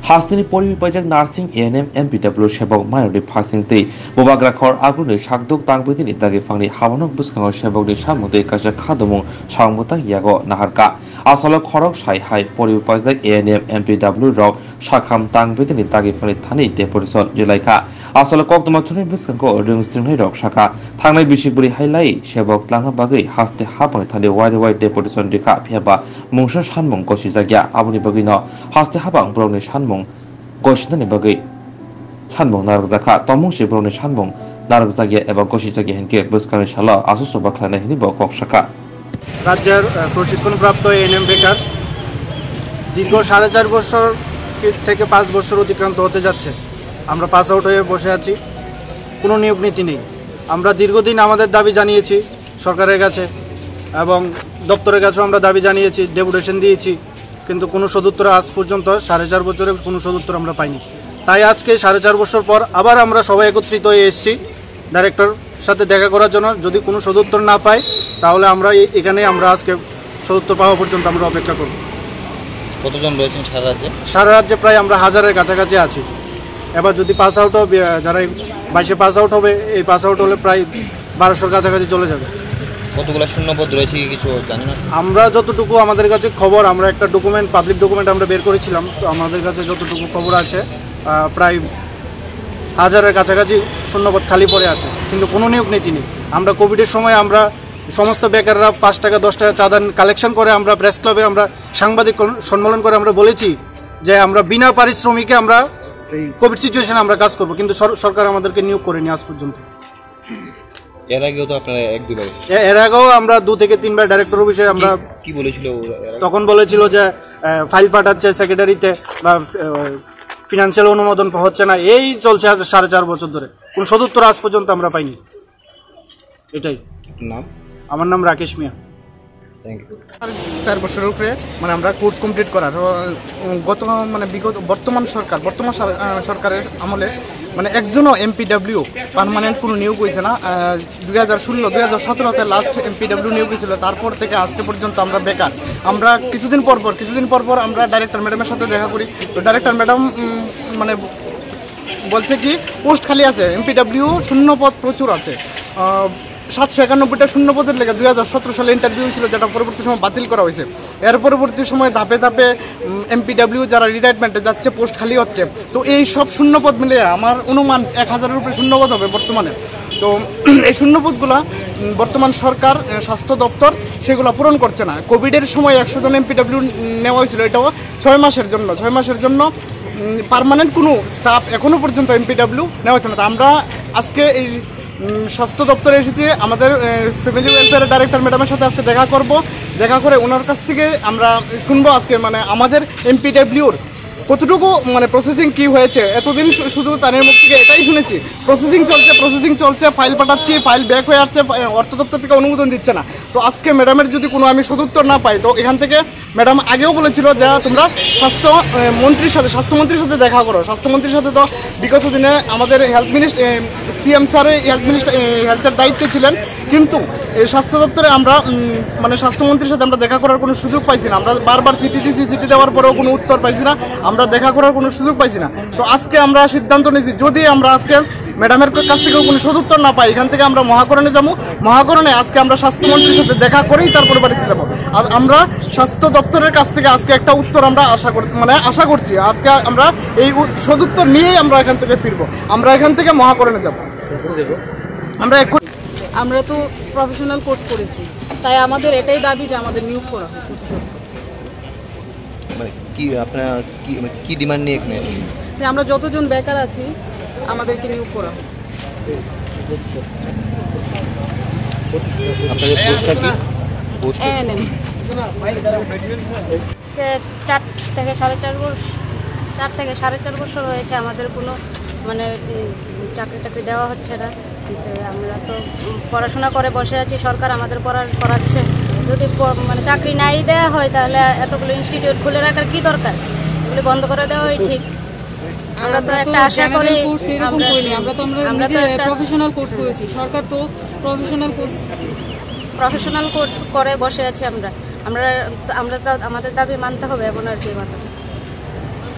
হাসদিনী পরিপাইজাক nursing ANM MPW Sebok Mayori Pasingti Bwskango Aguni Sakduk Tungphwlajak Dagi Fangni Habanok Bwskango Sebokni Samudai Kaisa Khadumung Sangmutak Yago Naharka Asalo Khorang Sai Hai Poripaijak ANM MPW Rok Sakham Tungphwlajak Dagi Fangni Thani Deputation Rilaika Asalo Koktumachuni Bwskango Rungsringnai Rok Saka Thangnai Bisiburi Hailai Sebok Langna Bagui Haste Habani Thani Wide Deputation Rika Phiaba Mungsa Sanmung Kosijagya Abuni Bagino Haste Habang Brongni Sanmung Goshinani Bagui Sanmung Narakjaka Tomung Sibroni Sanmung Narakjagya এবং Kosijagya Henke Bwskango Shala Asusu Baklana Hinibo Kok Saka রাজ্যের প্রশিক্ষণপ্রাপ্ত ANM বেকার দীর্ঘ 4.5 বছর থেকে 5 বছর অতিক্রান্ত হতে যাচ্ছে। আমরা পাস আউট হয়ে বসে আছি, কোনো নিয়োগ নীতি নেই। আমরা দীর্ঘদিন আমাদের দাবি জানিয়েছি সরকারের কাছে এবং দপ্তরের কাছেও আমরা দাবি জানিয়েছি, ডেপুটেশন দিয়েছি, কিন্তু কোনো সদুত্তর আজ পর্যন্ত 4.5 বছরের কোনো সদুত্তর আমরা পাইনি। তাই আজকে 4.5 বছর পর আবার আমরা সবাই একত্রিত হয়ে এসেছি ডাইরেক্টর সাথে দেখা করার জন্য। যদি কোনো সদুত্তর না পাই তাহলে আমরা এখানে আমরা আজকে সদুত্তর পাওয়া পর্যন্ত আমরা অপেক্ষা করব। কতজন রয়েছেন সারা রাজ্যে প্রায় আমরা 1000-এর কাছাকাছি আছি। এবার যদি পাস আউট হবে, যারা 22-এ পাস আউট হবে, এই পাস আউট হলে প্রায় 1200-এর কাছাকাছি চলে যাবে। কতগুলো শূন্যপদ রয়েছে কিছু জানি না আমরা যতটুকু আমাদের কাছে খবর, আমরা একটা ডকুমেন্ট, পাবলিক ডকুমেন্ট আমরা বের করেছিলাম, তো আমাদের কাছে যতটুকু খবর আছে প্রায় 1000-এর কাছাকাছি শূন্যপদ খালি পড়ে আছে, কিন্তু কোনো নিয়োগ নীতি নেই। আমরা কোভিডের সময় আমরা সমস্ত বেকাররা 5 টাকা 10 টাকা চাঁদা কালেকশন করে আমরা প্রেস ক্লাবে আমরা সাংবাদিক সম্মেলন করে আমরা বলেছি যে আমরা বিনা পারিশ্রমিকে আমরা এই কোভিড সিচুয়েশনে আমরা কাজ করব, কিন্তু সরকার আমাদেরকে নিয়োগ করেনি আজ পর্যন্ত। এর আগেও তো আপনারা এর আগেও আমরা 2 থেকে 3 বার ডাইরেক্টর অফিসে আমরা কি বলেছিল, তখন বলেছিল যে ফাইল পাঠাচ্ছে সেক্রেটারিতে বা ফিনান্সিয়াল অনুমোদন হচ্ছে না, এই চলছে আজ 4.5 বছর ধরে, কোনো সদুত্তর আজ পর্যন্ত আমরা পাইনি। এটাই নাম, আমার নাম রাকেশ মিয়া। Thank you. 4 বছরের উপরে আমরা কোর্স কমপ্লিট করার গত বর্তমান সরকারের আমলে একজনও MPW পার্মানেন্ট কোনো নিয়োগ হয়েছে না। 2016-2017-তে লাস্ট MPW নিয়োগ হয়েছিল, তারপর থেকে আজকে পর্যন্ত আমরা বেকার। আমরা কিছুদিন পর আমরা ডাইরেক্টর ম্যাডামের সাথে দেখা করি, তো ডাইরেক্টর ম্যাডাম বলছে কি পোস্ট খালি আছে, MPW শূন্যপদ প্রচুর আছে। 791টা শূন্যপদের লেগে 2017 সালে ইন্টারভিউ ছিল, যেটা পরবর্তী সময় বাতিল করা হয়েছে। এর পরবর্তী সময় ধাপে ধাপে MPW যারা রিটায়ারমেন্টে যাচ্ছে পোস্ট খালি হচ্ছে। তো এই সব শূন্যপদ মিলে আমার অনুমান 1000-এর উপরে শূন্যপদ হবে বর্তমানে। তো এই শূন্যপদগুলো বর্তমান সরকার, স্বাস্থ্য দপ্তর সেগুলো পূরণ করছে না। কোভিডের সময় 100 জন MPW নেওয়া হয়েছিল, এটাও 6 মাসের জন্য পার্মানেন্ট কোনো স্টাফ এখনও পর্যন্ত MPW নেওয়া হচ্ছে না। আমরা আজকে এই স্বাস্থ্য দপ্তরে এসেছি, আমাদের ফ্যামিলি ওয়েলফেয়ারের ডাইরেক্টর ম্যাডামের সাথে আজকে দেখা করে ওনার কাছ থেকে আমরা শুনবো আজকে আমাদের MPWর কতটুকু প্রসেসিং কি হয়েছে। এতদিন শুধু তাদের মুখ থেকে এটাই শুনেছি প্রসেসিং চলছে, ফাইল পাঠাচ্ছি, ফাইল ব্যাক হয়ে আসছে, অর্থ দপ্তর থেকে অনুমোদন দিচ্ছে না। তো আজকে ম্যাডামের যদি কোনো আমি সদুত্তর না পাই, তো এখান থেকে ম্যাডাম আগেও বলেছিল যে তোমরা স্বাস্থ্যমন্ত্রীর সাথে দেখা করো। স্বাস্থ্যমন্ত্রীর সাথে তো বিগত দিনে আমাদের হেলথ মিনিস্টার CM স্যার হেলথের দায়িত্বে ছিলেন, কিন্তু স্বাস্থ্য দপ্তরে আমরা স্বাস্থ্যমন্ত্রীর সাথে আমরা দেখা করার কোনো সুযোগ পাইছি না। আমরা বারবার চিঠি দেওয়ার পরেও কোনো উত্তর পাইছি না, আমরা দেখা করার কোনো সুযোগ পাইছি না। তো আজকে আমরা সিদ্ধান্ত নিয়েছি, যদি আমরা আজকে ম্যাডামের কাছ থেকেও কোনো সদুত্তর না পাই, এখান থেকে আমরা মহাকরণে যাবো। মহাকরণে আজকে আমরা স্বাস্থ্যমন্ত্রীর সাথে দেখা করেই তারপরে বাড়িতে যাবো। আর আমরা স্বাস্থ্য দপ্তরের কাছ থেকে আজকে একটা উত্তর আমরা আশা করছি। আজকে আমরা এই সদুত্তর নিয়েই আমরা এখান থেকে ফিরবো, আমরা এখান থেকে মহাকরণে যাবো। আমরা তো প্রফেশনাল কোর্স করেছি, তাই আমাদের এটাই দাবি যে আমাদের নিয়োগ করা হোক। কি আপনারা কি ডিমান্ড নিয়ে এখানে? যে আমরা যতজন বেকার আছি আমাদেরকে নিয়োগ করা হোক। আপনাদের পোস্টটা কি? ANM 4 থেকে 4.5 বছর হয়েছে, আমাদের কোনো চাকরি দেওয়া হচ্ছে না। আমরা তো পড়াশোনা করে বসে আছি, সরকার আমাদের পড়াচ্ছে। যদি চাকরি নাই দেওয়া হয় তাহলে এতগুলো ইনস্টিটিউট খুলে রাখার কি দরকার, এগুলো বন্ধ করে দেওয়াই ঠিক। আমরা তো একটা আশা করি, আমরা তো প্রফেশনাল কোর্স করেছি, সরকার তো প্রফেশনাল কোর্স করে বসে আছি। আমরা তো আমাদের দাবি মানতে হবে, এমন আর কি মাথা।